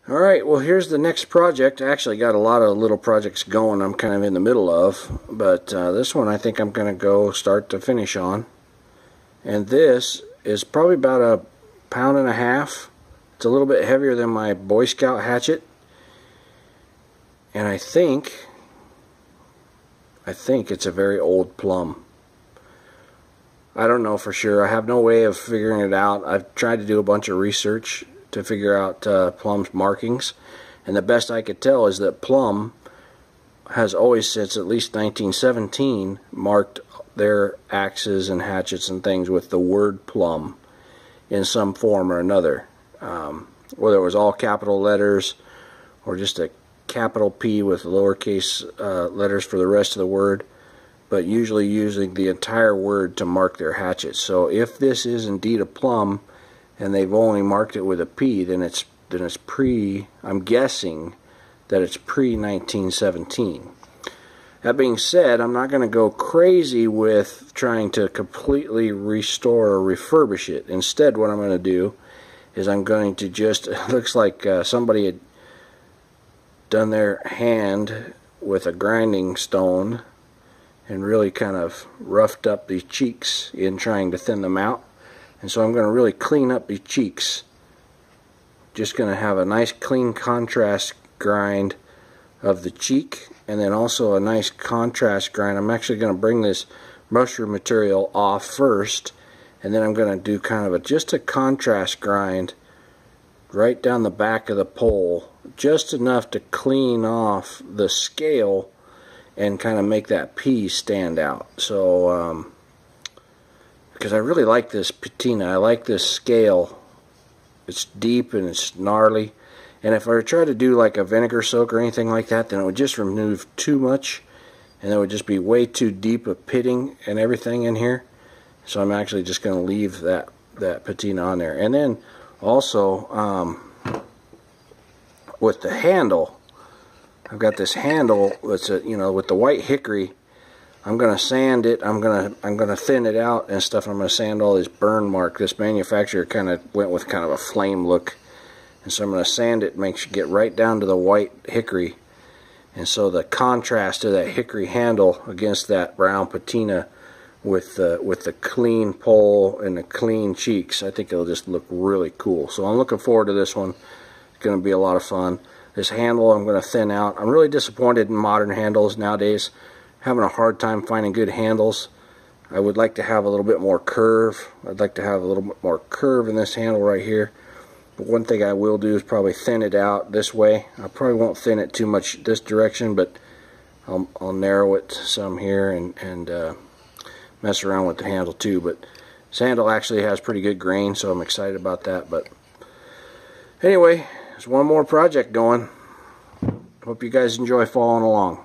Alright, well here's the next project. I actually got a lot of little projects going I'm kind of in the middle of, but this one I think I'm going to go start to finish on. And this is probably about 1.5 pounds. It's a little bit heavier than my Boy Scout hatchet. And I think it's a very old Plumb. I don't know for sure. I have no way of figuring it out. I've tried to do a bunch of research to figure out Plumb's markings, and the best I could tell is that Plumb has always, since at least 1917, marked their axes and hatchets and things with the word Plumb in some form or another, whether it was all capital letters or just a capital P with lowercase letters for the rest of the word, but usually using the entire word to mark their hatchets. So if this is indeed a Plumb and they've only marked it with a P, then it's I'm guessing that it's pre-1917. That being said, I'm not going to go crazy with trying to completely restore or refurbish it. Instead, what I'm going to do is I'm going to just, it looks like somebody had done their hand with a grinding stone and really kind of roughed up these cheeks in trying to thin them out. And so I'm going to really clean up the cheeks. Just going to have a nice clean contrast grind of the cheek, and then also a nice contrast grind. I'm actually going to bring this mushroom material off first, and then I'm going to do kind of just a contrast grind right down the back of the pole, just enough to clean off the scale and kind of make that P stand out. So because I really like this patina. I like this scale. It's deep and it's gnarly. And if I were to try to do like a vinegar soak or anything like that, then it would just remove too much, and there would just be way too deep of pitting and everything in here. So I'm actually just going to leave that patina on there. And then also with the handle, I've got this handle that's with the white hickory. I'm going to sand it. I'm going to thin it out and stuff. I'm going to sand all this burn mark. This manufacturer kind of went with kind of a flame look, and so I'm going to sand it, get right down to the white hickory. And so the contrast of that hickory handle against that brown patina with the clean pole and the clean cheeks, I think it'll just look really cool. So I'm looking forward to this one. It's going to be a lot of fun. This handle I'm going to thin out. I'm really disappointed in modern handles nowadays. Having a hard time finding good handles. I would like to have a little bit more curve. I'd like to have a little bit more curve in this handle right here. But one thing I will do is probably thin it out this way. I probably won't thin it too much this direction, but I'll narrow it some here and mess around with the handle too. But this handle actually has pretty good grain, so I'm excited about that. But anyway, there's one more project going. Hope you guys enjoy following along.